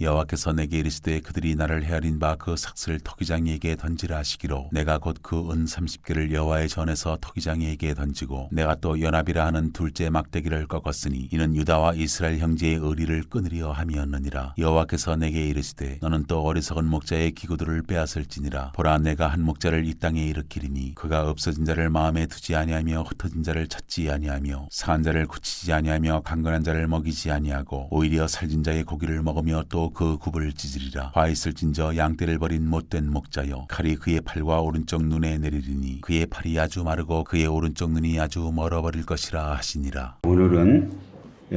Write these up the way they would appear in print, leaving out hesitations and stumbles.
여호와께서 내게 이르시되 그들이 나를 헤아린 바 그 삭슬 토기장이에게 던지라 하시기로 내가 곧 그 은 30개를 여호와의 전에서 토기장이에게 던지고 내가 또 연합이라 하는 둘째 막대기를 꺾었으니 이는 유다와 이스라엘 형제의 의리를 끊으려 함이었느니라. 여호와께서 내게 이르시되 너는 또 어리석은 목자의 기구들을 빼앗을지니라. 보라 내가 한 목자를 이 땅에 일으키리니 그가 없어진 자를 마음에 두지 아니하며 흩어진 자를 찾지 아니하며 상한 자를 고치지 아니하며 강건한 자를 먹이지 아니하고 오히려 살진 자의 고기를 먹으며 또 그 굽을 찢으리라. 화 있을진저 양떼를 버린 못된 목자여 칼이 그의 팔과 오른쪽 눈에 내리리니 그의 팔이 아주 마르고 그의 오른쪽 눈이 아주 멀어버릴 것이라 하시니라. 오늘은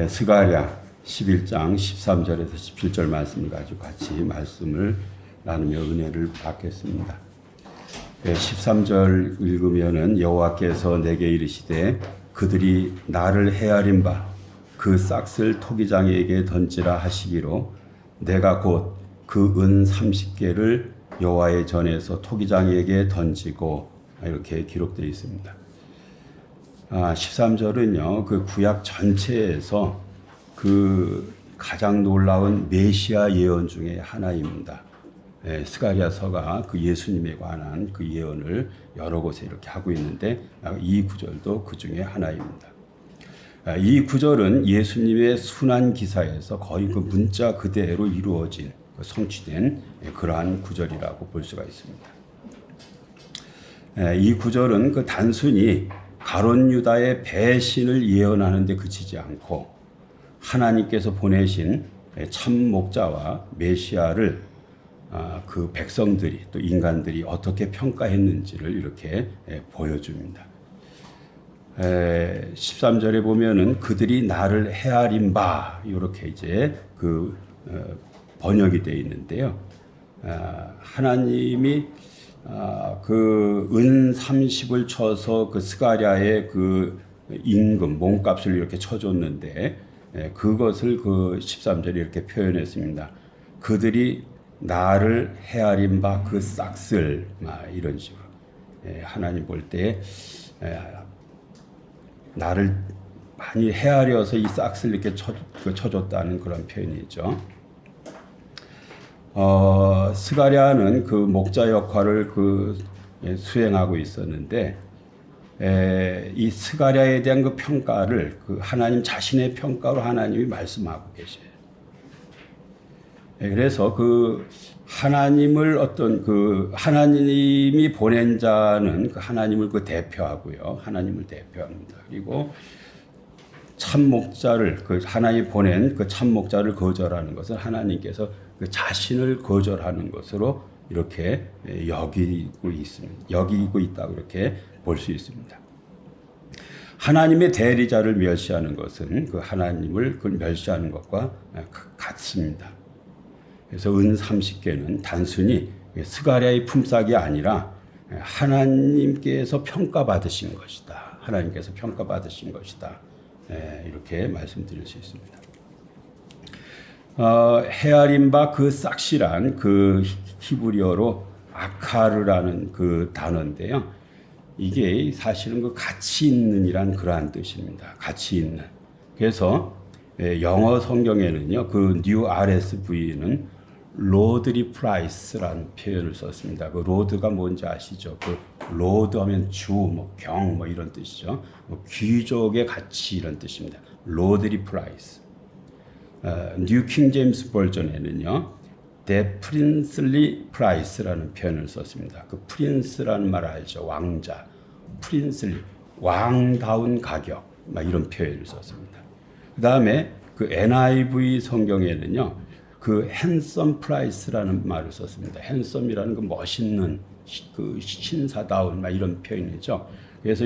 스가랴 11장 13절에서 17절 말씀을 가지고 같이 말씀을 나누며 은혜를 받겠습니다. 13절 읽으면은 여호와께서 내게 이르시되 그들이 나를 헤아린 바 그 싹을 토기장에게 던지라 하시기로 내가 곧 그 은 30개를 여호와의 전에서 토기장에게 던지고 이렇게 기록되어 있습니다. 13절은요, 그 구약 전체에서 그 가장 놀라운 메시아 예언 중에 하나입니다. 스가랴서가 그 예수님에 관한 그 예언을 여러 곳에 이렇게 하고 있는데 이 구절도 그 중에 하나입니다. 이 구절은 예수님의 순환 기사에서 거의 그 문자 그대로 이루어진 성취된 그러한 구절이라고 볼 수가 있습니다. 이 구절은 그 단순히 가룟 유다의 배신을 예언하는 데 그치지 않고 하나님께서 보내신 참 목자와 메시아를 그 백성들이 또 인간들이 어떻게 평가했는지를 이렇게 보여줍니다. 13절에 보면은 그들이 나를 헤아린 바 이렇게 이제 그 번역이 되어 있는데요. 하나님이 그 은 30을 쳐서 그 스가랴의 그 임금 몸값을 이렇게 쳐줬는데 그것을 그 13절에 이렇게 표현했습니다. 그들이 나를 헤아린 바 그 싹슬 이런 식으로 하나님 볼 때 나를 많이 헤아려서 이 싹슬 이렇게 쳐줬다는 그런 표현이죠. 스가랴는 그 목자 역할을 수행하고 있었는데 이 스가랴에 대한 그 평가를 그 하나님 자신의 평가로 하나님이 말씀하고 계셔요. 그래서 그 하나님을 하나님이 보낸 자는 그 하나님을 대표하고요. 하나님을 대표합니다. 그리고 참 목자를 하나님이 보낸 그 참 목자를 거절하는 것은 하나님께서 그 자신을 거절하는 것으로 이렇게 여기고 있다고 이렇게 볼 수 있습니다. 하나님의 대리자를 멸시하는 것은 그 하나님을 멸시하는 것과 같습니다. 그래서 은 30개는 단순히 스가랴의 품삯이 아니라 하나님께서 평가받으신 것이다. 하나님께서 평가받으신 것이다. 이렇게 말씀드릴 수 있습니다. 헤아린 바 그 싹실한 그 히브리어로 아카르라는 그 단어인데요. 이게 사실은 그 가치 있는이란 그러한 뜻입니다. 가치 있는. 그래서 영어 성경에는요, 그 뉴 RSV는 로드리 프라이스라는 표현을 썼습니다. 그 로드가 뭔지 아시죠? 그 로드 하면 주, 경, 이런 뜻이죠. 귀족의 가치 이런 뜻입니다. 로드리 프라이스. 뉴 킹 제임스 버전에는요, The princely price라는 표현을 썼습니다. 그 프린스라는 말 알죠? 왕자. princely, 왕다운 가격, 이런 표현을 썼습니다. 그 다음에 그 NIV 성경에는요, 그 handsome price라는 말을 썼습니다. handsome이라는 그 멋있는, 그 신사다운, 이런 표현이죠. 그래서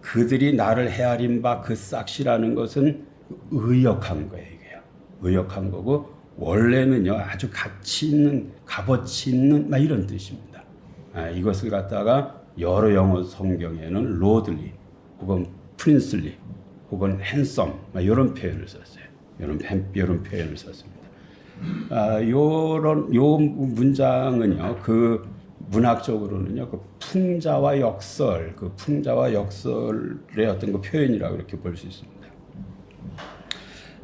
그들이 나를 헤아린 바 그 싹시라는 것은 의역한 거예요, 이게요. 의역한 거고, 원래는요, 아주 가치 있는, 값어치 있는, 이런 뜻입니다. 이것을 갖다가 여러 영어 성경에는 lordly, 혹은 princely, 혹은 handsome, 이런 표현을 썼어요. 이런 표현을 썼습니다. 요 문장은요, 그 문학적으로는요, 그 풍자와 역설, 풍자와 역설의 어떤 그 표현이라고 이렇게 볼 수 있습니다.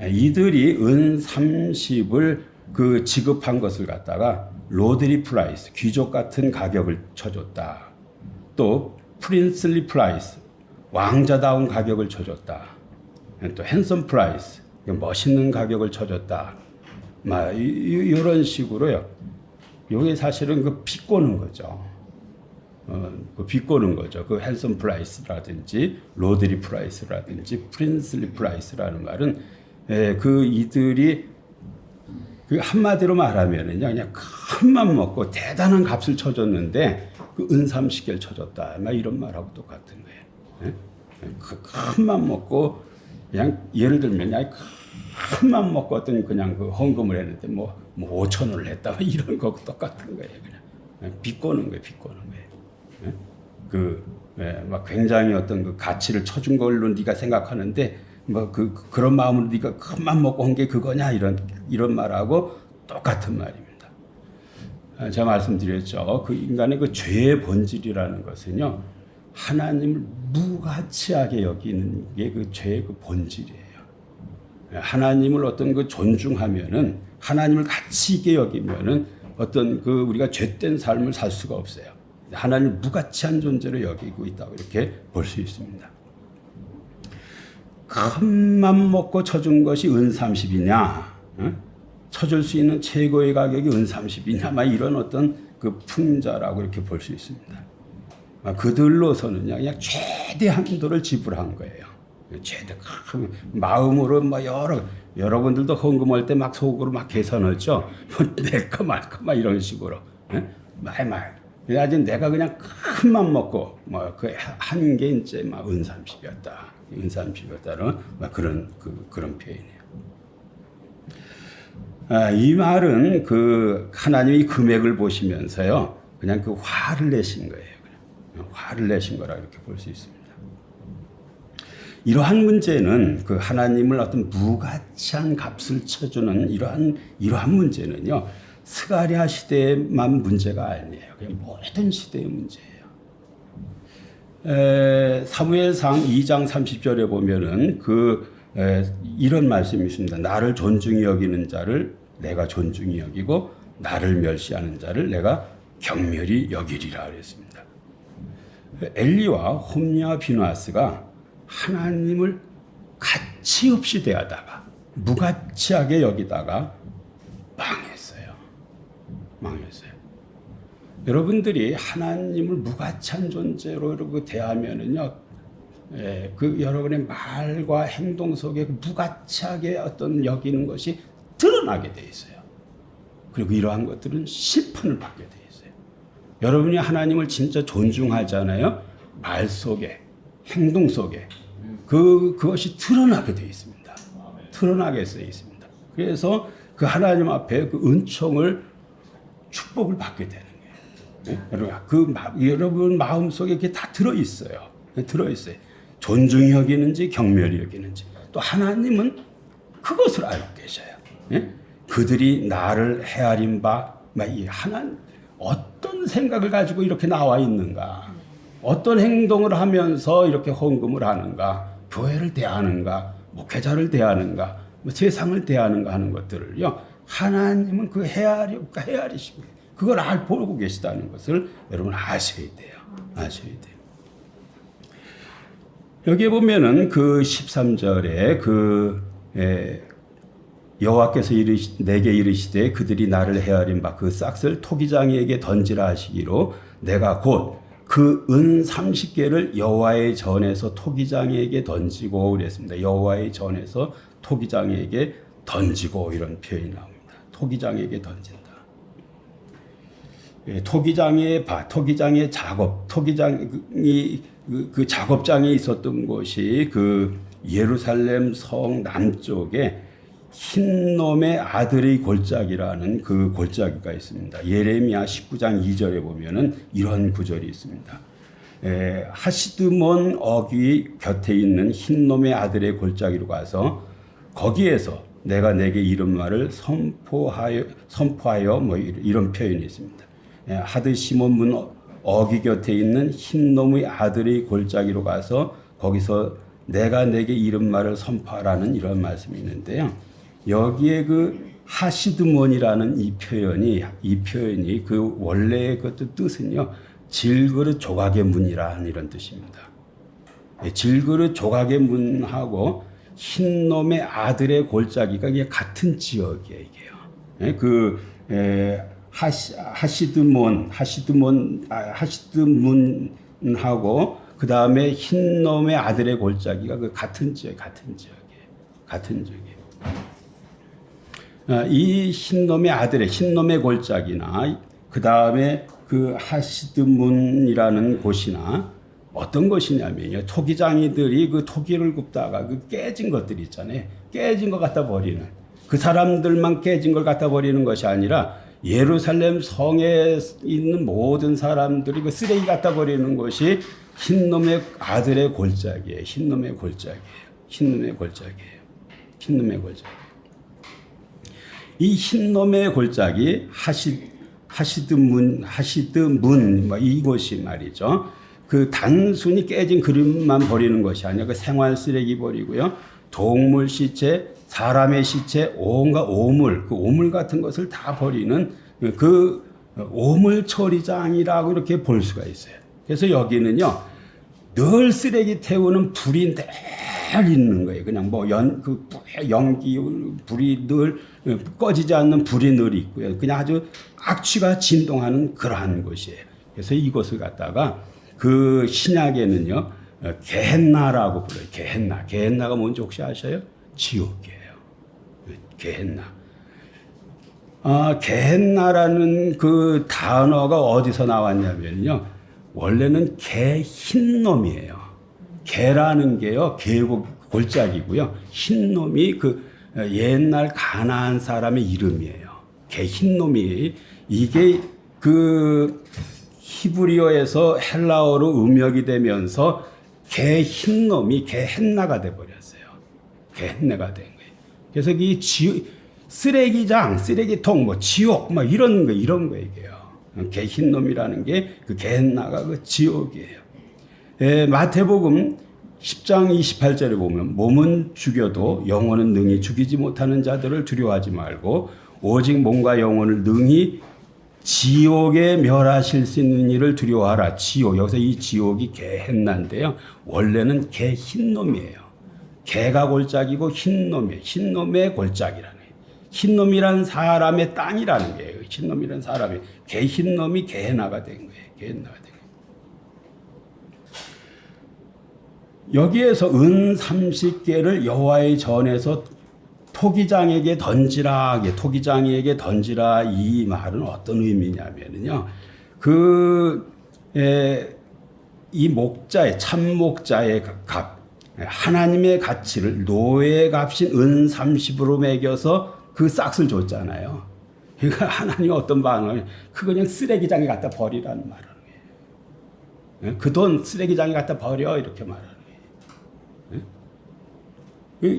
이들이 은 30을 그 지급한 것을 갖다가 로드리 프라이스, 귀족 같은 가격을 쳐줬다. 또 프린슬리 프라이스, 왕자다운 가격을 쳐줬다. 또 핸섬 프라이스, 멋있는 가격을 쳐줬다. 막 이런 식으로요. 이게 사실은 그 비꼬는 거죠. 그 비꼬는 거죠. 그 핸섬 프라이스라든지 로드리 프라이스라든지 프린슬리 프라이스라는 말은 그 이들이 그 한마디로 말하면은요, 그냥 큰맘 먹고 대단한 값을 쳐줬는데 그 은 30개를 쳐줬다. 막 이런 말하고 똑같은 거예요. 그 큰맘 먹고 그냥 예를 들면 그냥 큰맘 먹고 어떤 그냥 그 헌금을 했는데 뭐 5천 원을 했다. 이런 거 똑같은 거예요. 그냥 비꼬는 거예요. 비꼬는 거예요. 막 굉장히 어떤 그 가치를 쳐준 걸로 네가 생각하는데 뭐 그런 마음으로 네가 큰맘 먹고 한 게 그거냐 이런 말하고 똑같은 말입니다. 제가 말씀드렸죠. 그 인간의 그 죄의 본질이라는 것은요, 하나님을 무가치하게 여기는 게 그 죄의 그 본질이에요. 하나님을 어떤 그 존중하면은 하나님을 가치 있게 여기면은 어떤 그 우리가 죄된 삶을 살 수가 없어요. 하나님을 무가치한 존재로 여기고 있다고 이렇게 볼 수 있습니다. 큰맘 먹고 쳐준 것이 은 30이냐? 쳐줄 수 있는 최고의 가격이 은 30이냐? 막 이런 어떤 그 풍자라고 이렇게 볼 수 있습니다. 그들로서는요, 그냥 최대한 도를 지불한 거예요. 최대 큰 마음으로 뭐 여러분들도 헌금할 때 막 속으로 막 계산했죠. 낼까 말까 막 이런 식으로 아주 내가 그냥 큰맘 먹고 뭐 그 한 게 이제 막 은 30이었다, 은 30이었다는 막 그런 표현이에요. 이 말은 그 하나님이 금액을 보시면서요, 그냥 그 화를 내신 거예요. 그냥 화를 내신 거라 이렇게 볼 수 있습니다. 이러한 문제는 그 하나님을 어떤 무가치한 값을 쳐주는 이러한 문제는요, 스가랴 시대만 문제가 아니에요. 그냥 모든 시대의 문제예요. 사무엘상 2장 30절에 보면은 이런 말씀이 있습니다. 나를 존중히 여기는 자를 내가 존중히 여기고 나를 멸시하는 자를 내가 경멸히 여기리라 그랬습니다. 엘리와 홈리와 비누아스가 하나님을 가치 없이 대하다가 무가치하게 여기다가 망했어요. 여러분들이 하나님을 무가치한 존재로 이렇게 대하면은요, 그 여러분의 말과 행동 속에 그 무가치하게 어떤 여기는 것이 드러나게 돼 있어요. 그리고 이러한 것들은 심판을 받게 돼 있어요. 여러분이 하나님을 진짜 존중하잖아요. 말 속에, 행동 속에 그것이 드러나게 돼 있습니다. 드러나게 돼 있습니다. 그래서 그 하나님 앞에 그 은총을 축복을 받게 되는 거예요. 여러분 마음 속에 그게 다 들어 있어요. 존중히 여기는지 경멸히 여기는지, 또 하나님은 그것을 알고 계셔요. 그들이 나를 헤아린 바, 이 하나님 어떤 생각을 가지고 이렇게 나와 있는가, 어떤 행동을 하면서 이렇게 헌금을 하는가, 교회를 대하는가, 목회자를 대하는가, 세상을 대하는가 하는 것들을요, 하나님은 그 헤아리시고 그걸 보고 계시다는 것을 여러분 아셔야 돼요. 여기에 보면은 그 13절에 여호와께서 내게 이르시되 그들이 나를 헤아린 바 그 싹을 토기장이에게 던지라 하시기로 내가 곧 그 은 30개를 여호와의 전에서 토기장이에게 던지고 그랬습니다. 여호와의 전에서 토기장이에게 던지고 이런 표현이 나옵니다. 토기장에게 던진다. 토기장의 작업, 토기장이 그 작업장에 있었던 곳이 그 예루살렘 성 남쪽에 흰놈의 아들의 골짜기라는 그 골짜기가 있습니다. 예레미야 19장 2절에 보면은 이런 구절이 있습니다. 하시드몬 어귀 곁에 있는 흰놈의 아들의 골짜기로 가서 거기에서 내가 내게 이런 말을 선포하여 뭐 이런 표현이 있습니다. 하드시몬 문 어귀 곁에 있는 흰놈의 아들의 골짜기로 가서 거기서 내가 내게 이른 말을 선포하라는 이런 말씀이 있는데요. 여기에 그 하시드몬이라는 이 표현이 그 원래의 그 뜻은요, 질그릇 조각의 문이라는 이런 뜻입니다. 질그릇 조각의 문하고 흰놈의 아들의 골짜기가 이게 같은 지역이에요, 이게요. 하시드문하고 그 다음에 흰놈의 아들의 골짜기가 그 같은 지역이에요. 이 흰놈의 골짜기나 그 다음에 그 하시드문이라는 곳이나 어떤 것이냐면요, 토기장이들이 그 토기를 굽다가 그 깨진 것들 있잖아요. 깨진 것 갖다 버리는, 그 사람들만 깨진 걸 갖다 버리는 것이 아니라 예루살렘 성에 있는 모든 사람들이 그 쓰레기 갖다 버리는 것이 흰놈의 아들의 골짜기예요. 흰놈의 골짜기예요. 이 흰놈의 골짜기 하시드문 뭐 이곳이 말이죠. 그 단순히 깨진 그릇만 버리는 것이 아니라 그 생활 쓰레기 버리고요, 동물 시체, 사람의 시체, 온갖 오물, 그 오물 같은 것을 다 버리는 그 오물 처리장이라고 이렇게 볼 수가 있어요. 그래서 여기는요, 늘 쓰레기 태우는 불이 늘 있는 거예요. 그냥 뭐 연기 불이 늘 꺼지지 않는 불이 늘 있고요. 그냥 아주 악취가 진동하는 그러한 곳이에요. 그래서 이곳을 갖다가 그 신약에는요, 게헨나라고 불러요. 게헨나가 뭔지 혹시 아셔요? 지옥이에요. 게헨나. 게헨나라는 그 단어가 어디서 나왔냐면요, 원래는 개 흰놈이에요. 개라는 게요, 계곡 골짜기고요. 흰놈이 그 옛날 가나안 사람의 이름이에요. 개 흰놈이, 이게 그 히브리어에서 헬라어로 음역이 되면서 개 흰놈이 게헨나가 돼 버렸어요. 게헨나가 된 거예요. 그래서 이 쓰레기장, 쓰레기통, 뭐 지옥, 뭐 이런 거 얘기해요. 개 흰놈이라는 게 그 게헨나가 그 지옥이에요. 마태복음 10장 28절에 보면, 몸은 죽여도 영혼은 능히 죽이지 못하는 자들을 두려워하지 말고 오직 몸과 영혼을 능히 지옥에 멸하실 수 있는 일을 두려워하라. 지옥, 여기서 이 지옥이 게헨나인데요, 원래는 개 흰놈이에요. 개가 골짜기고 흰놈의 골짜기라는 거예요. 흰놈이란 사람의 땅이라는 거예요. 흰놈이란 사람이, 개 흰놈이 게헨나가 된 거예요. 여기에서 은 30개를 여호와의 전에서 토기장에게 던지라, 이 말은 어떤 의미냐면요, 이 목자의, 참 목자의 값, 하나님의 가치를 노예의 값인 은 30으로 매겨서 그 싹을 줬잖아요. 그러니까 하나님 어떤 반응을, 그거 그냥 쓰레기장에 갖다 버리라는 말을 해요. 그 돈 쓰레기장에 갖다 버려, 이렇게 말하는 거예요.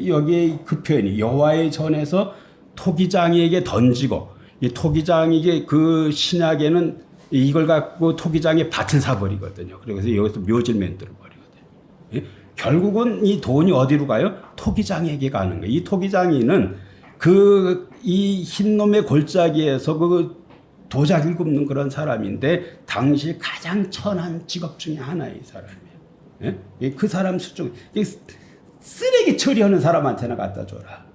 여기 그 표현이 여호와의 전에서 토기장이에게 던지고, 이 토기장이게 그 신약에는 이걸 갖고 토기장에 밭을 사버리거든요. 그래서 여기서 묘지를 만들어 버리거든요. 결국은 이 돈이 어디로 가요? 토기장에게 가는 거예요. 이 토기장이는 이 흰놈의 골짜기에서 그 도자기를 굽는 그런 사람인데, 당시 가장 천한 직업 중에 하나의 사람이에요. 그 사람 수중, 쓰레기 처리하는 사람한테나 갖다 줘라.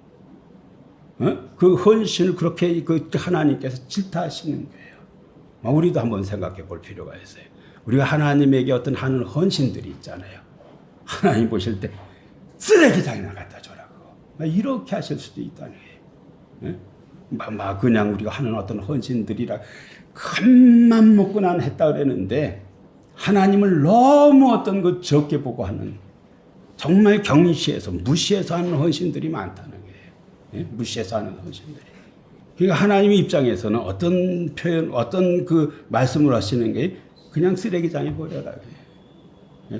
그 헌신을 그렇게 그 하나님께서 질타하시는 거예요. 우리도 한번 생각해 볼 필요가 있어요. 우리가 하나님에게 어떤 하는 헌신들이 있잖아요. 하나님 보실 때 쓰레기장에나 갖다 줘라. 이렇게 하실 수도 있다는 거예요. 그냥 우리가 하는 어떤 헌신들이라 큰맘 먹고 난 했다 그랬는데, 하나님을 너무 어떤 그 적게 보고 하는, 정말 경시해서 무시해서 하는 헌신들이 많다는 거예요. 무시해서 하는 헌신들이. 그러니까 하나님의 입장에서는 어떤 표현, 어떤 그 말씀을 하시는 게 그냥 쓰레기장에 버려라.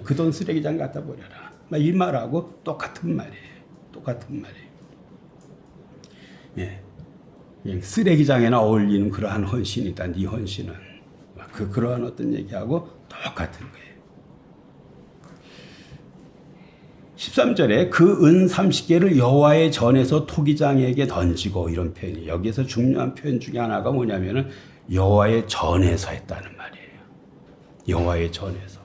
그 돈 쓰레기장 갖다 버려라. 이 말하고 똑같은 말이에요. 쓰레기장에나 어울리는 그러한 헌신이다. 네 헌신은. 그러한 어떤 얘기하고 똑같은 거예요. 13절에 그 은 30개를 여호와의 전에서 토기장에게 던지고 이런 표현이 여기에서 중요한 표현 중에 하나가 뭐냐면은 여호와의 전에서 했다는 말이에요. 여호와의 전에서.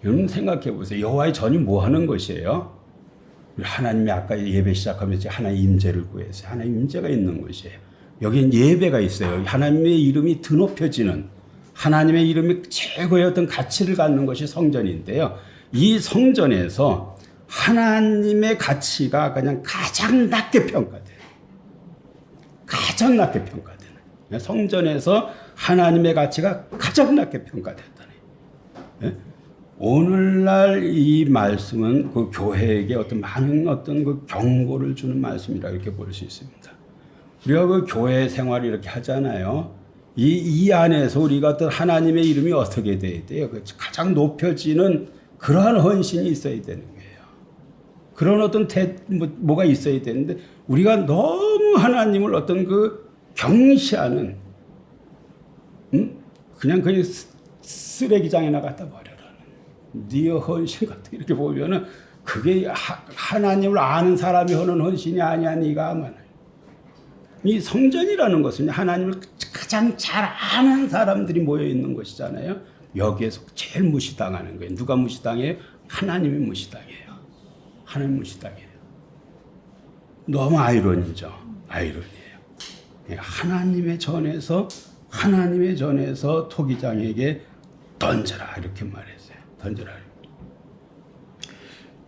여러분 생각해 보세요. 여호와의 전이 뭐 하는 것이에요? 하나님이 아까 예배 시작하면서 하나님의 임재를 구했어요. 하나님의 임재가 있는 것이에요. 여기는 예배가 있어요. 하나님의 이름이 드높여지는 하나님의 이름이 최고의 어떤 가치를 갖는 것이 성전인데요. 이 성전에서 하나님의 가치가 그냥 가장 낮게 평가돼요. 가장 낮게 평가되는. 성전에서 하나님의 가치가 가장 낮게 평가됐다니. 오늘날 이 말씀은 그 교회에게 어떤 많은 어떤 그 경고를 주는 말씀이라 이렇게 볼 수 있습니다. 우리가 그 교회 생활을 이렇게 하잖아요. 이 안에서 우리가 어떤 하나님의 이름이 어떻게 돼야 돼요? 가장 높여지는 그러한 헌신이 있어야 되는 거예요. 그런 어떤 뭐가 있어야 되는데 우리가 너무 하나님을 어떤 그 경시하는 그냥 쓰레기장에나 갖다 버려라는 네 헌신 같은 이렇게 보면은 그게 하나님을 아는 사람이 하는 헌신이 아니야. 네가 아마 이 성전이라는 것은 하나님을 가장 잘 아는 사람들이 모여 있는 것이잖아요. 여기에서 제일 무시당하는 거예요. 누가 무시당해요? 하나님이 무시당해요. 하나님 무시당해요. 너무 아이러니죠. 아이러니예요. 하나님의 전에서 토기장에게 던져라 이렇게 말했어요. 던져라.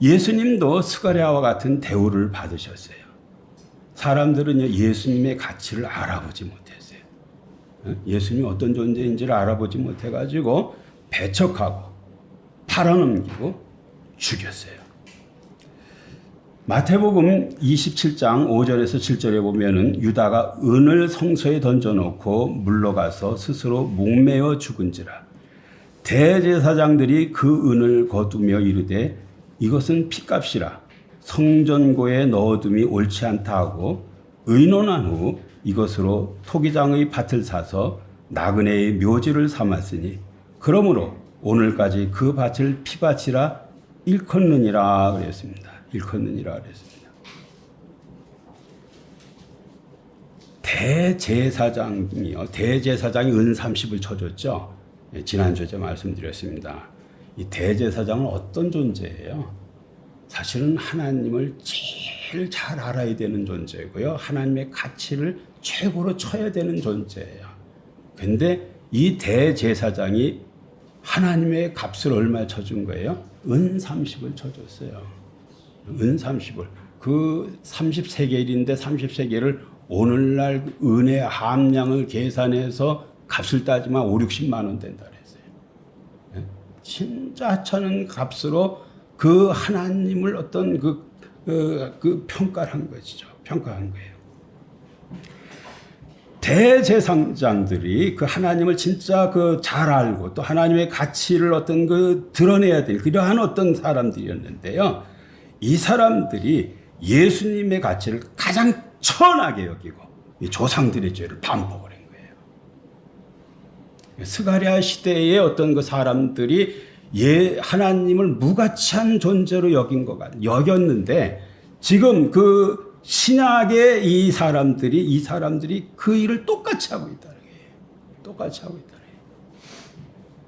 예수님도 스가랴와 같은 대우를 받으셨어요. 사람들은 예수님의 가치를 알아보지 못했어요. 예수님이 어떤 존재인지를 알아보지 못해가지고 배척하고 팔아넘기고 죽였어요. 마태복음 27장 5절에서 7절에 보면은 유다가 은을 성소에 던져놓고 물러가서 스스로 목매어 죽은지라. 대제사장들이 그 은을 거두며 이르되 이것은 핏값이라 성전고에 넣어둠이 옳지 않다 하고 의논한 후 이것으로 토기장의 밭을 사서 나그네의 묘지를 삼았으니 그러므로 오늘까지 그 밭을 피밭이라 일컫느니라 그랬습니다. 일컫느니라 그랬습니다. 대제사장이 은 30을 쳐줬죠. 지난주에 말씀드렸습니다. 이 대제사장은 어떤 존재예요? 사실은 하나님을 제일 잘 알아야 되는 존재고요. 하나님의 가치를 최고로 쳐야 되는 존재예요. 근데 이 대제사장이 하나님의 값을 얼마 쳐준 거예요? 은 30을 쳐줬어요. 은 30을. 그 30세겔인데 30세겔을 오늘날 은의 함량을 계산해서 값을 따지면 5, 60만 원 된다 그랬어요. 진짜 하찮은 값으로 그 하나님을 어떤 그 평가를 한 것이죠. 평가한 거예요. 대제사장들이 그 하나님을 진짜 잘 알고 또 하나님의 가치를 어떤 드러내야 될 그러한 어떤 사람들이었는데요. 이 사람들이 예수님의 가치를 가장 천하게 여기고 이 조상들의 죄를 반복을 한 거예요. 스가랴 시대의 어떤 그 사람들이 하나님을 무가치한 존재로 여겼는데 지금 그 신약의 이 사람들이 그 일을 똑같이 하고 있다는 거예요. 똑같이 하고 있다는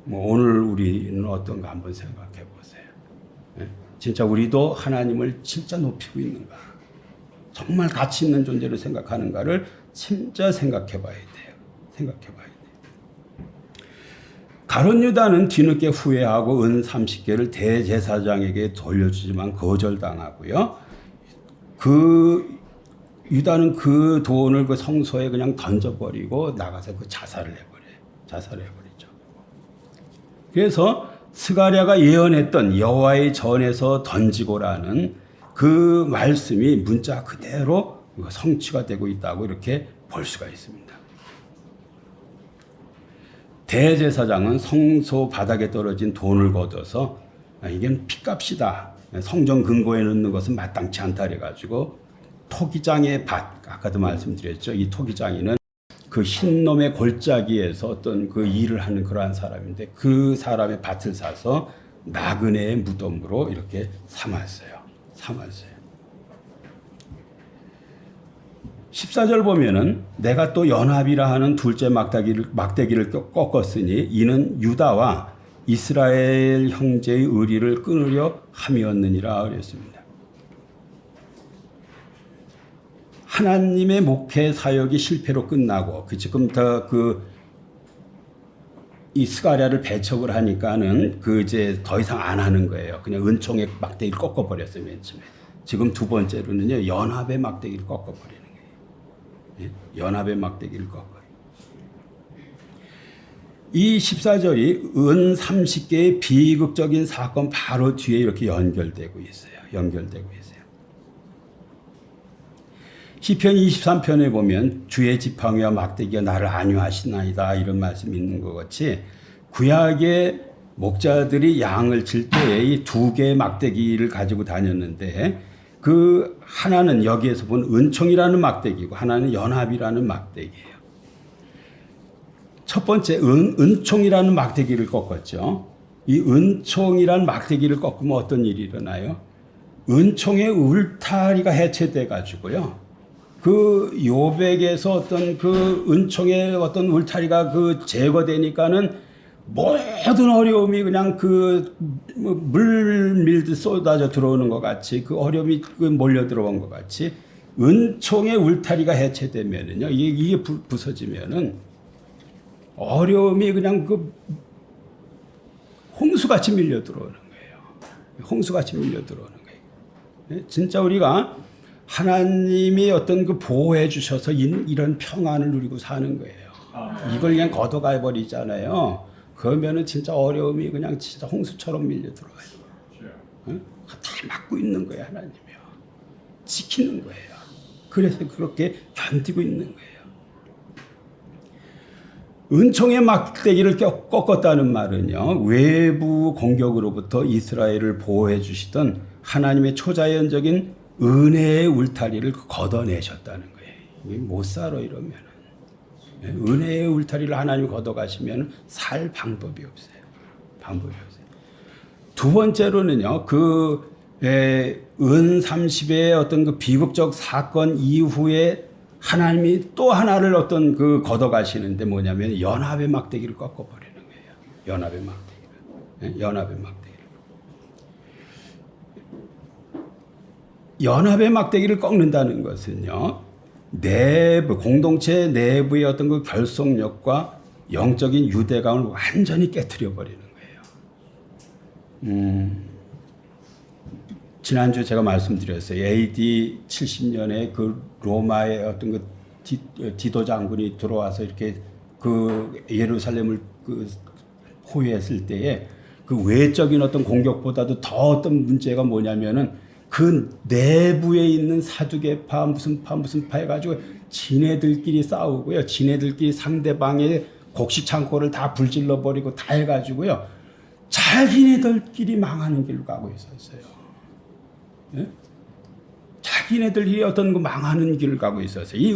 거예요. 오늘 우리는 어떤가 한번 생각해 보세요. 진짜 우리도 하나님을 진짜 높이고 있는가? 정말 가치 있는 존재로 생각하는가를 진짜 생각해 봐야 돼요. 생각해 봐야 돼요. 가룟 유다는 뒤늦게 후회하고 은 30개를 대제사장에게 돌려주지만 거절당하고요. 유다는 그 돈을 그 성소에 그냥 던져버리고 나가서 자살을 해버리죠. 그래서 스가랴가 예언했던 여호와의 전에서 던지고라는 그 말씀이 문자 그대로 성취가 되고 있다고 이렇게 볼 수가 있습니다. 대제사장은 성소 바닥에 떨어진 돈을 걷어서 이게 핏값이다. 성전 근고에 넣는 것은 마땅치 않다 그래가지고 토기장의 밭, 아까도 말씀드렸죠. 이 토기장이는 그 흰놈의 골짜기에서 어떤 그 일을 하는 그러한 사람인데 그 사람의 밭을 사서 나그네의 무덤으로 이렇게 삼았어요. 14절 보면은 내가 또 연합이라 하는 둘째 막대기를 꺾었으니 이는 유다와 이스라엘 형제의 의리를 끊으려 함이었느니라 그랬습니다. 하나님의 목회 사역이 실패로 끝나고 지금부터 이 스가랴를 배척을 하니까는 이제 더 이상 안 하는 거예요. 그냥 은총의 막대기를 꺾어버렸어요, 맨 처음에. 지금 두 번째로는요, 연합의 막대기를 꺾어버리는 거예요. 연합의 막대기를 꺾어요. 이 14절이 은 30개의 비극적인 사건 바로 뒤에 이렇게 연결되고 있어요. 시편 23편에 보면 주의 지팡이와 막대기가 나를 안위하시나이다 이런 말씀이 있는 것 같이 구약의 목자들이 양을 칠 때에 이 두 개의 막대기를 가지고 다녔는데 그 하나는 여기에서 본 은총이라는 막대기고 하나는 연합이라는 막대기예요. 첫 번째 은총이라는 막대기를 꺾었죠. 이 은총이라는 막대기를 꺾으면 어떤 일이 일어나요? 은총의 울타리가 해체돼 가지고요. 그 요백에서 어떤 그 은총의 어떤 울타리가 제거되니까는 모든 어려움이 그냥 물 밀듯 쏟아져 들어오는 것 같이 그 어려움이 몰려 들어온 것 같이 은총의 울타리가 해체되면은요 이게 부서지면은 어려움이 그냥 홍수같이 밀려 들어오는 거예요. 홍수같이 밀려 들어오는 거예요. 진짜 우리가 하나님이 어떤 보호해 주셔서 이런 평안을 누리고 사는 거예요. 이걸 그냥 걷어가 버리잖아요. 그러면은 진짜 어려움이 그냥 진짜 홍수처럼 밀려 들어와요. 다 막고 있는 거예요, 하나님이요. 지키는 거예요. 그래서 그렇게 견디고 있는 거예요. 은총의 막대기를 꺾었다는 말은요, 외부 공격으로부터 이스라엘을 보호해 주시던 하나님의 초자연적인 은혜의 울타리를 걷어내셨다는 거예요. 못 살아 이러면은. 은혜의 울타리를 하나님이 걷어가시면 살 방법이 없어요. 두 번째로는요, 은 30의 어떤 비극적 사건 이후에 하나님이 또 하나를 어떤 걷어가시는데 뭐냐면 연합의 막대기를 꺾어버리는 거예요. 연합의 막대기를 꺾는다는 것은요, 공동체 내부의 어떤 결속력과 영적인 유대감을 완전히 깨트려 버리는 거예요. 지난주 제가 말씀드렸어요. AD 70년에 로마의 어떤 디도 장군이 들어와서 이렇게 예루살렘을 포위했을 때에 외적인 어떤 공격보다도 더 어떤 문제가 뭐냐면은 내부에 있는 사두개파 무슨 파 해가지고 지네들끼리 싸우고요. 지네들끼리 상대방의 곡식 창고를 다 불질러 버리고 다 해가지고요. 자기네들끼리 망하는 길로 가고 있었어요. 예? 자기네들이 어떤 망하는 길을 가고 있었어요. 이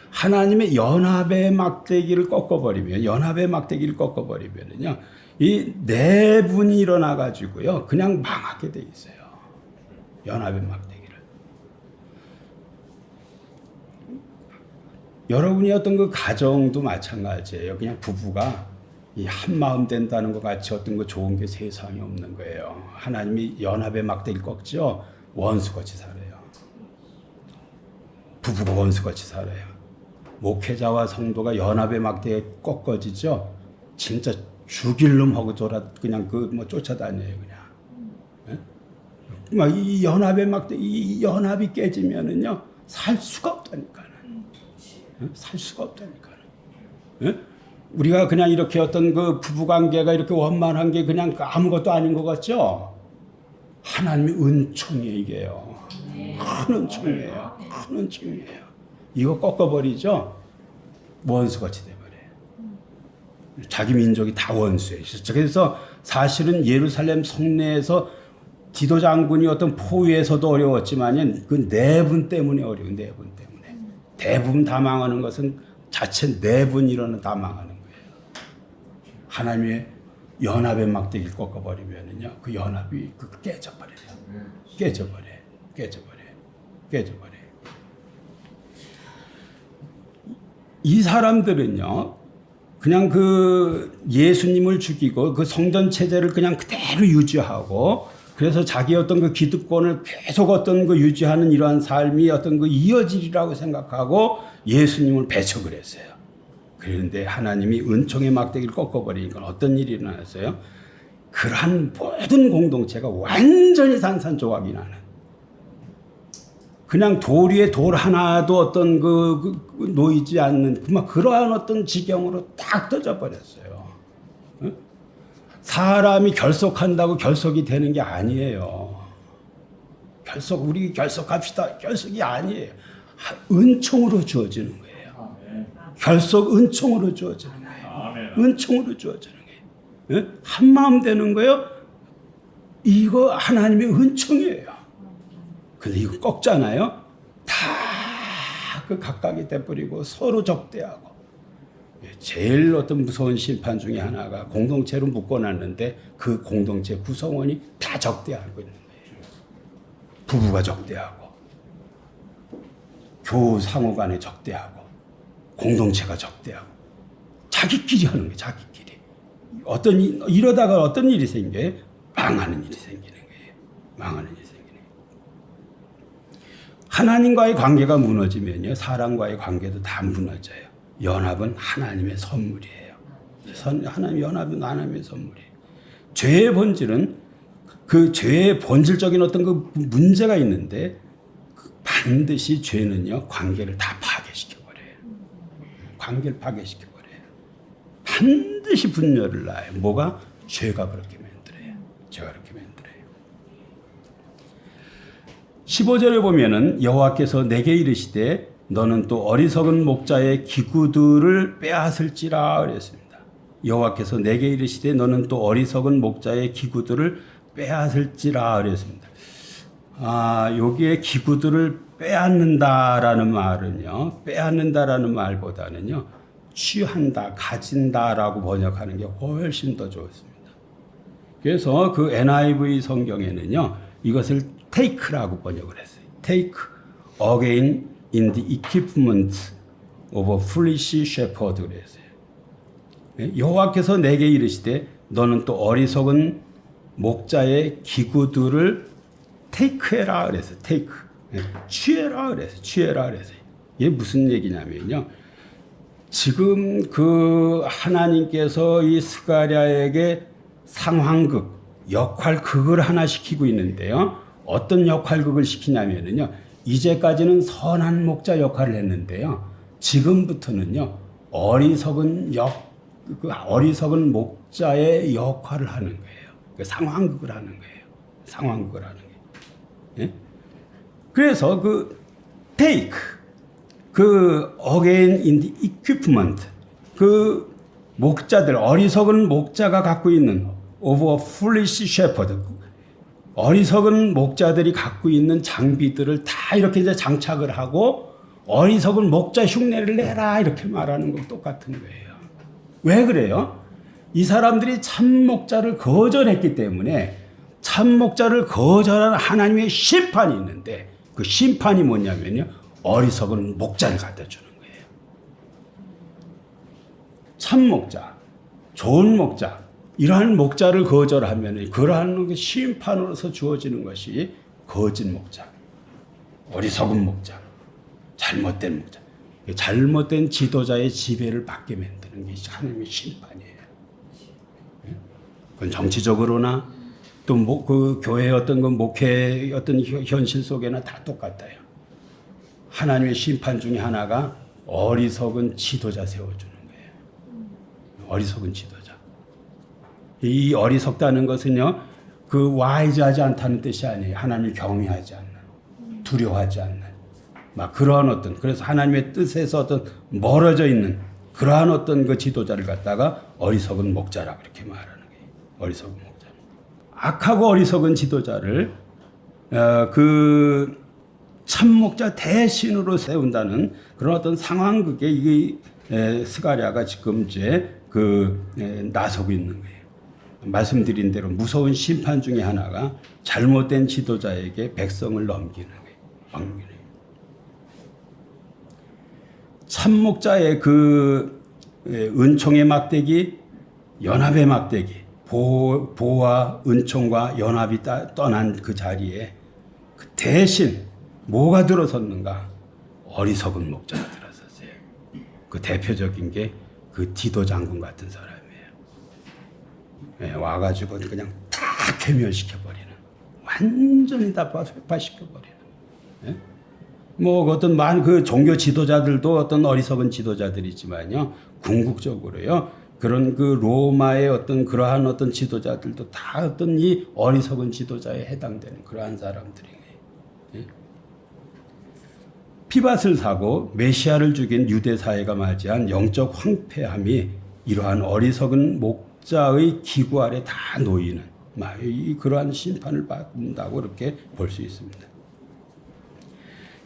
하나님의 연합의 막대기를 꺾어버리면요, 이 내분이 일어나 가지고요, 그냥 망하게 돼 있어요. 연합의 막대기를. 여러분이 어떤 가정도 마찬가지예요. 그냥 부부가 이 한마음 된다는 것 같이 어떤 좋은 게 세상에 없는 거예요. 하나님이 연합의 막대기를 꺾죠. 원수같이 살아요. 부부가 원수같이 살아요. 목회자와 성도가 연합의 막대기에 꺾어지죠. 진짜 죽일 놈 하고 그냥 쫓아다녀요, 그냥. 이 연합의 이 연합이 깨지면은요, 살 수가 없다니까는. 살 수가 없다니까는. 우리가 그냥 이렇게 어떤 부부 관계가 이렇게 원만한 게 그냥 아무것도 아닌 것 같죠? 하나님의 은총이에요, 이게요. 큰 은총이에요. 큰 은총이에요. 이거 꺾어버리죠? 원수같이 돼버려요. 자기 민족이 다 원수예요. 그래서 사실은 예루살렘 성내에서 디도 장군이 어떤 포위에서도 어려웠지만 내분 때문에 어려운 내분 때문에. 대부분 다 망하는 것은 자체 내분이로는 다 망하는 거예요. 하나님의 연합의 막대기를 꺾어버리면은요, 그 연합이 깨져버려요. 깨져버려. 이 사람들은요, 그냥 그 예수님을 죽이고 그 성전 체제를 그냥 그대로 유지하고, 그래서 자기 어떤 그 기득권을 계속 어떤 그 유지하는 이러한 삶이 어떤 그 이어지리라고 생각하고 예수님을 배척을 했어요. 그런데 하나님이 은총의 막대기를 꺾어버리니까 어떤 일이 일어났어요? 그러한 모든 공동체가 완전히 산산조각이 나는, 그냥 돌 위에 돌 하나도 어떤 놓이지 않는 그러한 어떤 지경으로 딱 떠져버렸어요. 사람이 결속한다고 결속이 되는 게 아니에요. 우리 결속합시다. 결속이 아니에요. 은총으로 주어지는 거예요. 결속 은총으로 주어지는 거예요. 은총으로 주어지는 거예요. 한 마음 되는 거예요. 이거 하나님의 은총이에요. 근데 이거 꺾잖아요. 다 그 각각이 돼버리고 서로 적대하고. 제일 어떤 무서운 심판 중에 하나가 공동체로 묶어놨는데 그 공동체 구성원이 다 적대하고 있는 거예요. 부부가 적대하고, 교우 상호 간에 적대하고, 공동체가 적대하고, 자기끼리 하는 거예요. 자기끼리. 이러다가 어떤 일이 생겨요? 망하는 일이 생기는 거예요. 망하는 일이 생기는 거예요. 하나님과의 관계가 무너지면요, 사람과의 관계도 다 무너져요. 연합은 하나님의 선물이에요. 연합은 하나님의 선물이에요. 죄의 본질은 그 죄의 본질적인 어떤 그 문제가 있는데, 반드시 죄는요, 관계를 다 파괴시켜버려요. 관계를 파괴시켜버려요. 반드시 분열을 낳아요. 뭐가? 죄가 그렇게 만들어요. 죄가 그렇게 만들어요. 15절에 보면은 여호와께서 내게 이르시되 너는 또 어리석은 목자의 기구들을 빼앗을지라 그랬습니다. 여호와께서 내게 이르시되 너는 또 어리석은 목자의 기구들을 빼앗을지라 그랬습니다. 여기에 기구들을 빼앗는다라는 말은요, 빼앗는다라는 말보다는요, 취한다, 가진다라고 번역하는 게 훨씬 더 좋습니다. 그래서 그 NIV 성경에는요, 이것을 take라고 번역을 했어요. take again in the equipment of a foolish shepherd 그랬어요. 여호와께서 내게 이르시되 너는 또 어리석은 목자의 기구들을 테이크해라 그랬어요. 테이크. 취해라 그랬어요. 취해라 그랬어요. 이게 무슨 얘기냐면요, 지금 그 하나님께서 이 스가랴에게 상황극, 역할극을 하나 시키고 있는데요. 어떤 역할극을 시키냐면요, 이제까지는 선한 목자 역할을 했는데요, 지금부터는요, 어리석은 목자의 역할을 하는 거예요. 상황극을 하는 거예요. 상황극을 하는 거예요. 예? 그래서 take, again in the equipment, 목자들, 어리석은 목자가 갖고 있는 of a foolish shepherd, 어리석은 목자들이 갖고 있는 장비들을 다 이렇게 이제 장착을 하고 어리석은 목자 흉내를 내라 이렇게 말하는 거 똑같은 거예요. 왜 그래요? 이 사람들이 참 목자를 거절했기 때문에 참 목자를 거절한 하나님의 심판이 있는데, 그 심판이 뭐냐면요, 어리석은 목자를 갖다 주는 거예요. 참 목자, 좋은 목자, 이러한 목자를 거절하면 그러한 심판으로서 주어지는 것이 거짓 목자, 어리석은 목자, 잘못된 목자, 잘못된 지도자의 지배를 받게 만드는 게 하나님의 심판이에요. 그건 정치적으로나 또 그 교회의 어떤 목회 어떤 현실 속에나 다 똑같아요. 하나님의 심판 중에 하나가 어리석은 지도자 세워주는 거예요. 어리석은 지도자. 이 어리석다는 것은요, 와이즈하지 않다는 뜻이 아니에요. 하나님을 경외하지 않는, 두려워하지 않는, 그러한 어떤, 그래서 하나님의 뜻에서 어떤 멀어져 있는 그러한 어떤 그 지도자를 갖다가 어리석은 목자라 그렇게 말하는 거예요. 어리석은 목자. 악하고 어리석은 지도자를 참 목자 대신으로 세운다는 그런 어떤 상황극에 이 스가랴가 지금 이제 나서고 있는 거예요. 말씀드린 대로 무서운 심판 중에 하나가 잘못된 지도자에게 백성을 넘기는 거예요. 참목자의 그 은총의 막대기, 연합의 막대기, 보와 은총과 연합이 떠난 그 자리에 그 대신 뭐가 들어섰는가? 어리석은 목자가 들어섰어요. 그 대표적인 게 그 디도 장군 같은 사람이에요. 와가지고 그냥 다 괴멸시켜버리는, 완전히 다 회파시켜버리는. 뭐 어떤 그 종교 지도자들도 어떤 어리석은 지도자들이지만요, 궁극적으로요 그런 그 로마의 어떤 그러한 어떤 지도자들도 다 어떤 이 어리석은 지도자에 해당되는 그러한 사람들이에요. 피밧을 사고 메시아를 죽인 유대 사회가 맞이한 영적 황폐함이 이러한 어리석은 목자의 기구 아래 다 놓이는 그러한 심판을 받는다고 이렇게 볼 수 있습니다.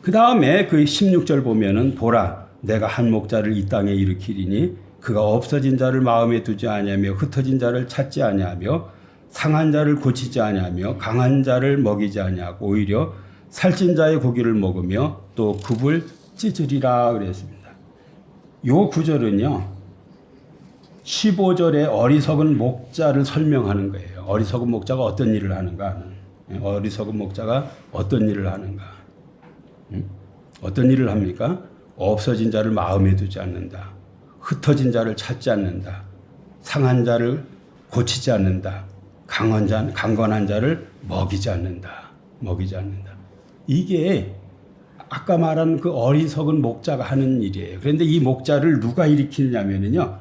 그 다음에 그 16절 보면은 보라 내가 한 목자를 이 땅에 일으키리니 그가 없어진 자를 마음에 두지 아니하며 흩어진 자를 찾지 아니하며 상한 자를 고치지 아니하며 강한 자를 먹이지 아니하고 오히려 살찐 자의 고기를 먹으며 또 굽을 찢으리라 그랬습니다. 요 구절은요 15절에 어리석은 목자를 설명하는 거예요. 어리석은 목자가 어떤 일을 하는가 하는. 어리석은 목자가 어떤 일을 하는가. 어떤 일을 합니까? 없어진 자를 마음에 두지 않는다. 흩어진 자를 찾지 않는다. 상한 자를 고치지 않는다. 강건한 자를 먹이지 않는다. 이게 아까 말한 그 어리석은 목자가 하는 일이에요. 그런데 이 목자를 누가 일으키냐면요.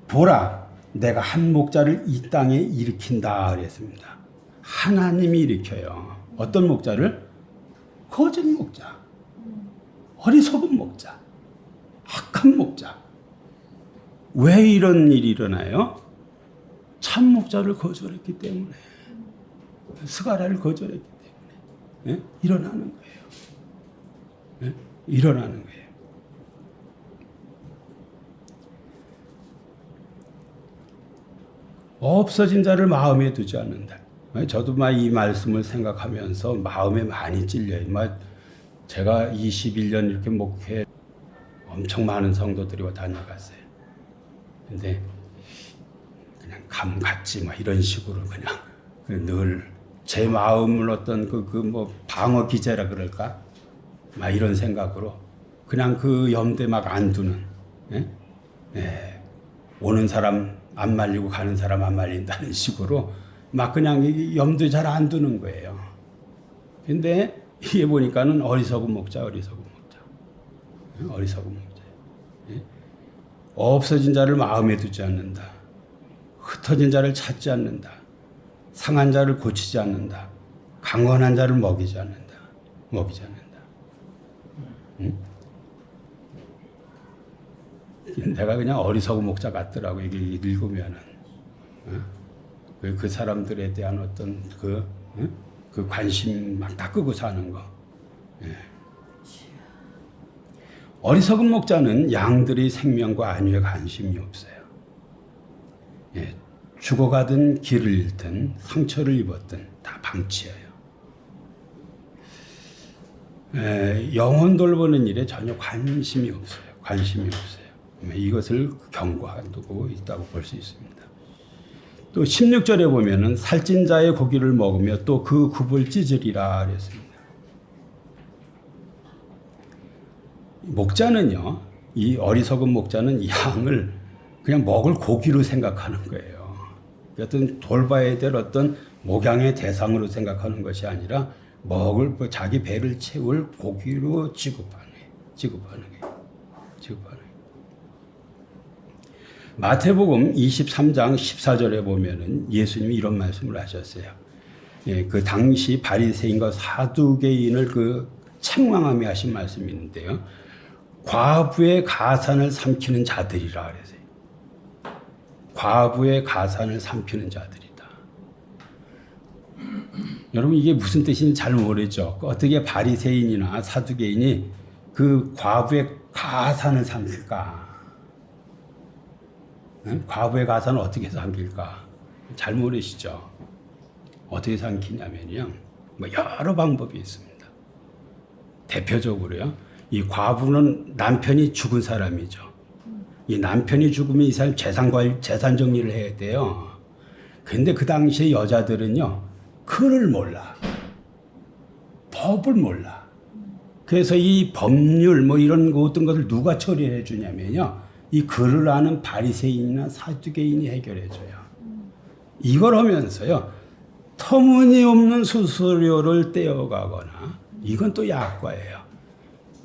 보라, 내가 한 목자를 이 땅에 일으킨다 그랬습니다. 하나님이 일으켜요. 어떤 목자를? 거짓 목자, 어리석은 목자, 악한 목자. 왜 이런 일이 일어나요? 참 목자를 거절했기 때문에, 스가랴를 거절했기 때문에 일어나는 거예요. 일어나는 거예요. 없어진 자를 마음에 두지 않는다. 저도 이 말씀을 생각하면서 마음에 많이 찔려요. 제가 21년 이렇게 목회 엄청 많은 성도들이 다녀갔어요. 근데 그냥 감같이 이런 식으로 그냥 늘 제 마음을 어떤 방어 기제라 그럴까? 이런 생각으로 그냥 그 염두에 안 두는. 오는 사람 안 말리고 가는 사람 안 말린다는 식으로 그냥 염두에 잘 안 두는 거예요. 근데 이게 보니까는 어리석은 목자. 없어진 자를 마음에 두지 않는다. 흩어진 자를 찾지 않는다. 상한 자를 고치지 않는다. 강건한 자를 먹이지 않는다. 내가 그냥 어리석은 목자 같더라고. 이게 읽으면은. 그 사람들에 대한 어떤 그 관심 다 끄고 사는 거. 어리석은 목자는 양들의 생명과 안위에 관심이 없어요. 죽어가든 길을 잃든 상처를 입었든 다 방치해요. 영혼 돌보는 일에 전혀 관심이 없어요. 이것을 경고하고 있다고 볼 수 있습니다. 또 16절에 보면은 살찐 자의 고기를 먹으며 또 그 굽을 찢으리라 그랬습니다. 목자는요, 이 어리석은 목자는 양을 그냥 먹을 고기로 생각하는 거예요. 어떤 돌봐야 될 어떤 목양의 대상으로 생각하는 것이 아니라 먹을 자기 배를 채울 고기로 취급하는 거예요. 마태복음 23장 14절에 보면은 예수님이 이런 말씀을 하셨어요. 그 당시 바리새인과 사두개인을 책망하며 하신 말씀이 있는데요. 과부의 가산을 삼키는 자들이라 그랬어요. 과부의 가산을 삼키는 자들이다. 여러분 이게 무슨 뜻인지 잘 모르죠. 어떻게 바리새인이나 사두개인이 그 과부의 가산을 삼킬까? 과부의 가산을 어떻게 삼킬까? 잘 모르시죠? 어떻게 삼키냐면요. 뭐 여러 방법이 있습니다. 대표적으로요. 이 과부는 남편이 죽은 사람이죠. 이 남편이 죽으면 이 사람 재산 정리를 해야 돼요. 근데 그 당시에 여자들은요. 글을 몰라. 법을 몰라. 그래서 이 법률 뭐 이런 어떤 것을 누가 처리해 주냐면요. 이 글을 아는 바리새인이나 사두개인이 해결해 줘요. 이걸 하면서요. 터무니없는 수수료를 떼어가거나 이건 또 약과예요.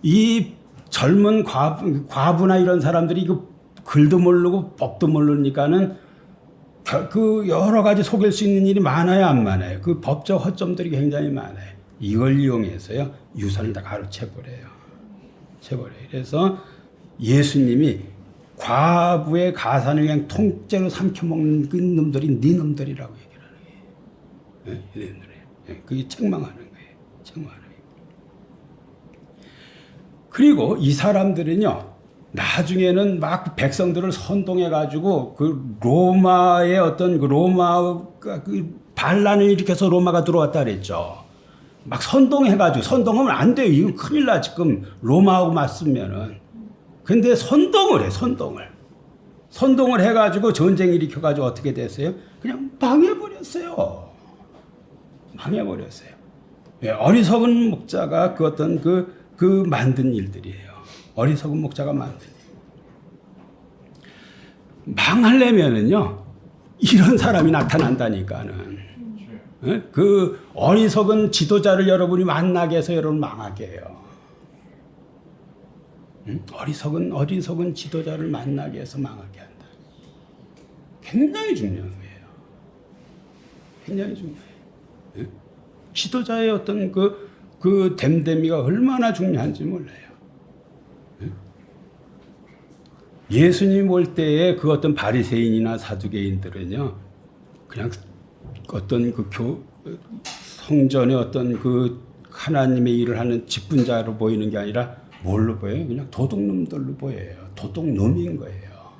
이 젊은 과부나 이런 사람들이 그 글도 모르고 법도 모르니까는 그 여러 가지 속일 수 있는 일이 많아요, 안 많아요? 그 법적 허점들이 굉장히 많아요. 이걸 이용해서요, 유산을 다 가로채버려요. 그래서 예수님이 과부의 가산을 그냥 통째로 삼켜먹는 그 놈들이 네 놈들이라고 얘기를 하는 거예요. 네 놈들이에요. 그게 책망하는 거예요. 책망하는 거예요. 그리고 이 사람들은요, 나중에는 막 백성들을 선동해가지고 그 로마의 어떤 그 로마 그 반란을 일으켜서 로마가 들어왔다 그랬죠. 막 선동해가지고 선동하면 안 돼요. 이거 큰일 나 지금 로마하고 맞으면은. 근데 선동을 해 선동을 해가지고 전쟁 일으켜가지고 어떻게 됐어요? 그냥 망해버렸어요. 예, 어리석은 목자가 그 어떤 그 만든 일들이에요. 어리석은 목자가 만든 일. 망하려면은요, 이런 사람이 나타난다니까는. 예? 그 어리석은 지도자를 여러분이 만나게 해서 여러분 망하게 해요. 어리석은 지도자를 만나게 해서 망하게 한다. 굉장히 중요한 거예요. 굉장히 중요해요. 예? 지도자의 어떤 그 댐댐이가 얼마나 중요한지 몰라요. 예수님 올 때에 그 어떤 바리새인이나 사두개인들은요, 그냥 어떤 성전의 어떤 그 하나님의 일을 하는 직분자로 보이는 게 아니라 뭘로 보여요? 그냥 도둑놈들로 보여요. 도둑놈인 거예요.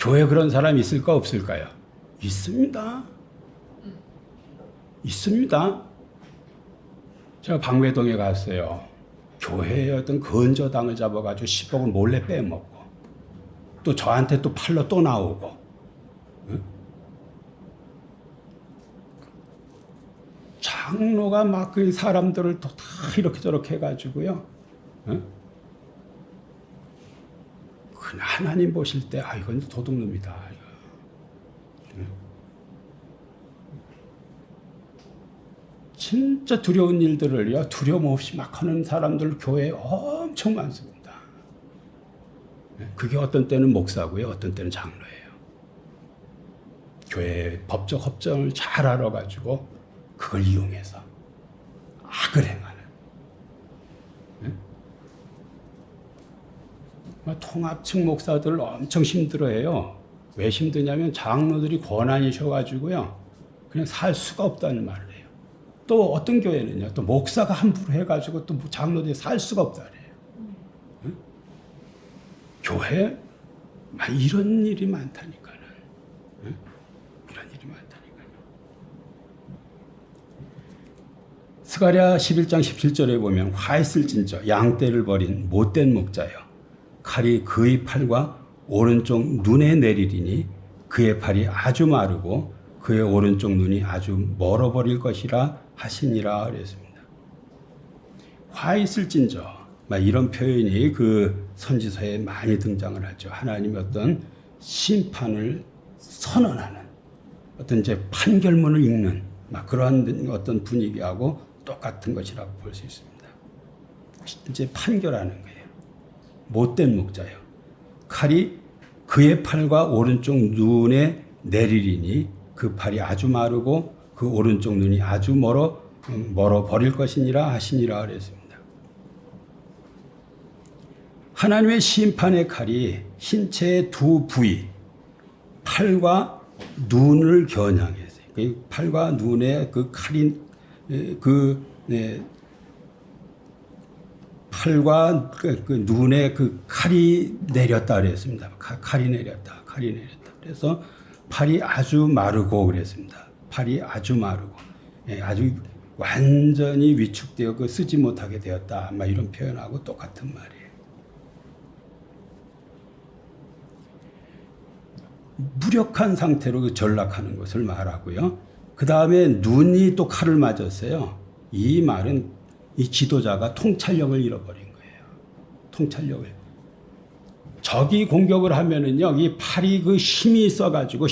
교회 그런 사람 있을까 없을까요? 있습니다. 제가 방배동에 갔어요. 교회의 어떤 건조당을 잡아가지고 10억을 몰래 빼먹고 또 저한테 또 팔러 또 나오고. 응? 장로가 막 그 사람들을 또 다 이렇게 저렇게 해가지고요. 응? 그냥 하나님 보실 때 이건 도둑놈이다. 응? 진짜 두려운 일들을요, 두려움 없이 막 하는 사람들 교회에 엄청 많습니다. 그게 어떤 때는 목사고요, 어떤 때는 장로예요. 교회의 법적 협정을 잘 알아가지고 그걸 이용해서 악을 행하는. 통합층 목사들을 엄청 힘들어해요. 왜 힘드냐면 장로들이 권한이셔가지고요, 그냥 살 수가 없다는 말을 해요. 또 어떤 교회는요, 또 목사가 함부로 해가지고 또 장로들이 살 수가 없다 그래요. 교회 이런 일이 많다니까는. 이런 일이 많다니까요. 스가랴 11장 17절에 보면 화 있을진저 양떼를 버린 못된 목자여 칼이 그의 팔과 오른쪽 눈에 내리리니 그의 팔이 아주 마르고 그의 오른쪽 눈이 아주 멀어버릴 것이라 하시니라 그랬습니다. 화 있을진저 이런 표현이 그 선지서에 많이 등장을 하죠. 하나님의 어떤 심판을 선언하는 어떤 이제 판결문을 읽는 그러한 어떤 분위기하고 똑같은 것이라고 볼 수 있습니다. 이제 판결하는 거예요. 못된 목자요. 칼이 그의 팔과 오른쪽 눈에 내리리니 그 팔이 아주 마르고 그 오른쪽 눈이 아주 멀어 버릴 것이니라 하시니라 그랬습니다. 하나님의 심판의 칼이 신체의 두 부위, 팔과 눈을 겨냥했어요. 그 팔과 눈에 그 칼이 팔과 그 눈에 그 칼이 내렸다 그랬습니다. 칼이 내렸다. 그래서 팔이 아주 마르고 그랬습니다. 팔이 아주 마르고, 예, 아주 완전히 위축되어 그 쓰지 못하게 되었다. 막 이런 표현하고 똑같은 말이에요. 무력한 상태로 그 전락하는 것을 말하고요. 그 다음에 눈이 또 칼을 맞았어요. 이 말은 이 지도자가 통찰력을 잃어버린 거예요. 통찰력을. 적이 공격을 하면은요, 이 팔이 그 힘이 있어가지고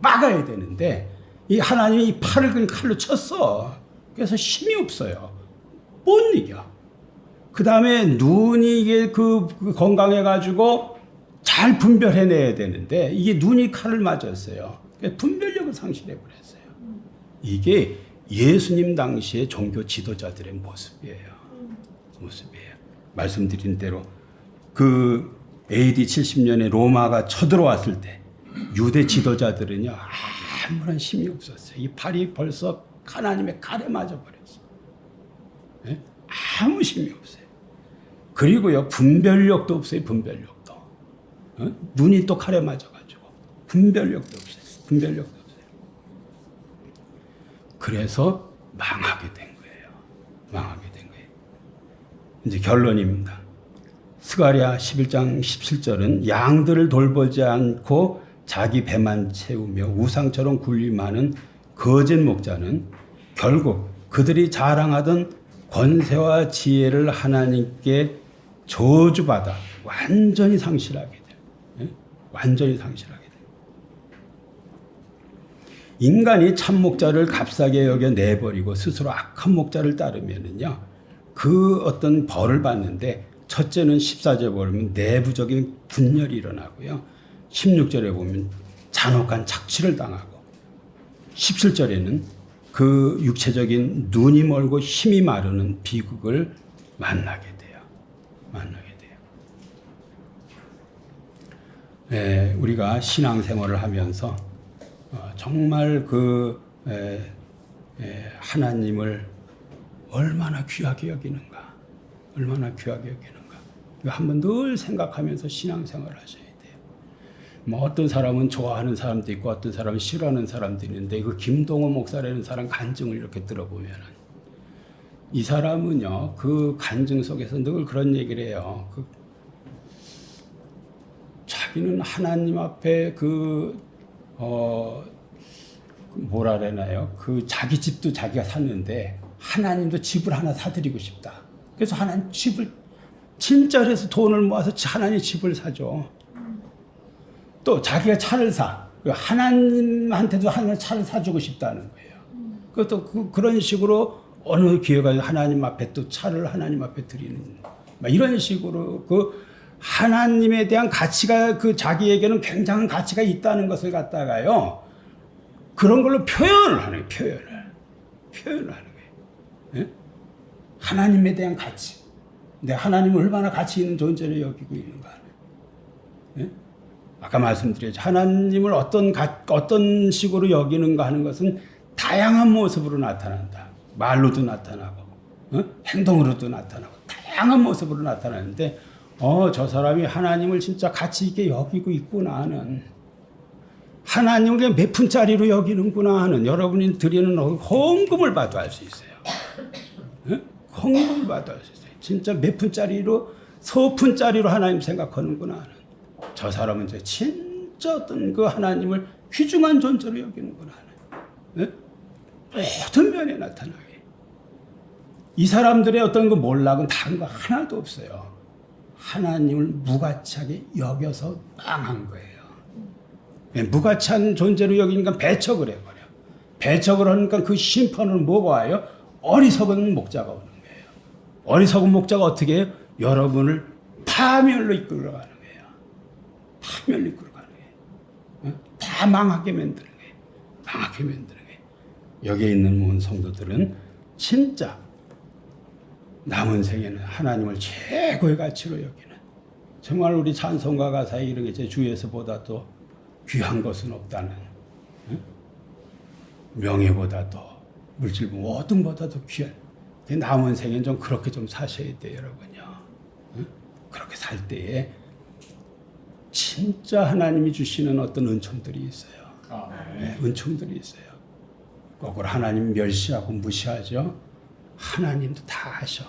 막아야 되는데, 이 하나님이 이 팔을 그냥 칼로 쳤어. 그래서 힘이 없어요. 못 이겨. 그 다음에 눈이 이게 그 건강해가지고 잘 분별해내야 되는데, 이게 눈이 칼을 맞았어요. 분별력을 상실해버렸어요. 이게 예수님 당시의 종교 지도자들의 모습이에요. 말씀드린 대로 그 AD 70년에 로마가 쳐들어왔을 때 유대 지도자들은요, 아무런 힘이 없었어요. 이 팔이 벌써 하나님의 칼에 맞아버렸어요. 네? 아무 힘이 없어요. 그리고요, 분별력도 없어요. 분별력도. 눈이 또 칼에 맞아가지고 분별력도 없어요. 그래서 망하게 된 거예요. 이제 결론입니다. 스가랴 11장 17절은 양들을 돌보지 않고 자기 배만 채우며 우상처럼 군림하는 거짓 목자는 결국 그들이 자랑하던 권세와 지혜를 하나님께 저주받아 완전히 상실하게 돼요. 완전히 상실하게 돼요. 인간이 참 목자를 값싸게 여겨 내버리고 스스로 악한 목자를 따르면은요, 그 어떤 벌을 받는데, 첫째는 14절에 보면 내부적인 분열이 일어나고요. 16절에 보면 잔혹한 착취를 당하고, 17절에는 그 육체적인 눈이 멀고 힘이 마르는 비극을 만나게 돼요. 우리가 신앙생활을 하면서 정말 하나님을 얼마나 귀하게 여기는가. 이거 한번 늘 생각하면서 신앙생활을 하셔야 돼요. 뭐 어떤 사람은 좋아하는 사람도 있고 어떤 사람은 싫어하는 사람도 있는데, 그 김동호 목사라는 사람 간증을 이렇게 들어보면은 이 사람은요, 그 간증 속에서 늘 그런 얘기를 해요. 자기는 하나님 앞에 뭐라 그러나요? 자기 집도 자기가 샀는데 하나님도 집을 하나 사드리고 싶다. 그래서 하나님 집을 친절해서 돈을 모아서 하나님 집을 사죠. 또 자기가 차를 사. 하나님한테도 하나님 차를 사주고 싶다는 거예요. 그것도 그런 식으로 어느 기회가 하나님 앞에 또 차를 하나님 앞에 드리는, 이런 식으로 하나님에 대한 가치가 자기에게는 굉장한 가치가 있다는 것을 갖다가요, 그런 걸로 표현을 하는 거예요. 예? 하나님에 대한 가치. 근데 하나님을 얼마나 가치 있는 존재로 여기고 있는가. 예? 아까 말씀드렸죠. 하나님을 어떤 식으로 여기는가 하는 것은 다양한 모습으로 나타난다. 말로도 나타나고, 행동으로도 나타나고, 다양한 모습으로 나타나는데, 저 사람이 하나님을 진짜 가치 있게 여기고 있구나 하는, 하나님을 그냥 몇 푼짜리로 여기는구나 하는, 여러분이 드리는 헌금을 봐도 알 수 있어요. 헌금을 봐도 알 수 있어요. 진짜 몇 푼짜리로, 서푼짜리로 하나님 생각하는구나 하는, 저 사람은 이제 진짜 어떤 그 하나님을 귀중한 존재로 여기는구나 하는, 모든 면에 나타나게. 이 사람들의 어떤 그 몰락은 다른 거 하나도 없어요. 하나님을 무가치하게 여겨서 망한 거예요. 무가치한 존재로 여기니까 배척을 해버려. 배척을 하니까 그 심판을 뭐가 와요? 어리석은 목자가 오는 거예요. 어리석은 목자가 어떻게 해요? 여러분을 파멸로 이끌어가는 거예요. 파멸로 이끌어가는 거예요. 다 망하게 만드는 거예요. 여기에 있는 모든 성도들은 진짜 남은 생에는 하나님을 최고의 가치로 여기는, 정말 우리 찬송가 가사에 이런 게 주에서보다도 귀한 것은 없다는, 명예보다도 물질 모든 보다도 귀한, 남은 생에는 좀 그렇게 좀 사셔야 돼요, 여러분요. 그렇게 살 때에 진짜 하나님이 주시는 어떤 은총들이 있어요. 아멘. 네, 은총들이 있어요. 거꾸로 하나님 멸시하고 무시하죠. 하나님도 다 하셔.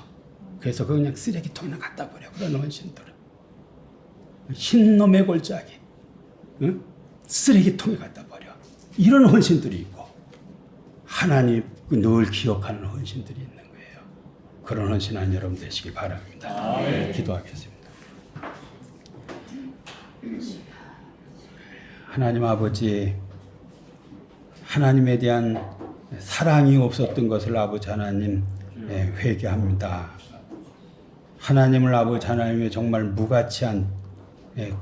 그래서 그 그냥 쓰레기통에나 갖다 버려. 그런 헌신들은 흰놈의 골짜기, 응? 쓰레기통에 갖다 버려. 이런 헌신들이 있고 하나님 늘 기억하는 헌신들이 있는 거예요. 그런 헌신한 여러분 되시기 바랍니다. 네, 기도하겠습니다. 하나님 아버지, 하나님에 대한 사랑이 없었던 것을 아버지 하나님 회개합니다. 하나님을 아버지 하나님의 정말 무가치한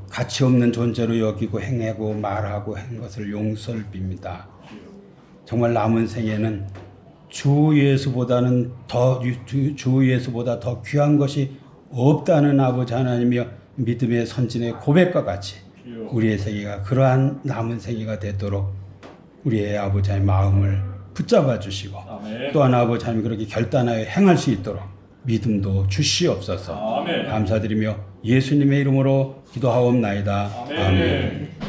가치 없는 존재로 여기고 행하고 말하고 한 것을 용서를 빕니다. 정말 남은 생에는 주 예수보다는 주 예수보다 더 귀한 것이 없다는 아버지 하나님의 믿음의 선진의 고백과 같이 우리의 생애가 그러한 남은 생애가 되도록 우리의 아버지 하나님의 마음을 붙잡아 주시고 아멘. 또한 아버지 하나님 그렇게 결단하여 행할 수 있도록 믿음도 주시옵소서. 아멘. 감사드리며 예수님의 이름으로 기도하옵나이다. 아멘. 아멘.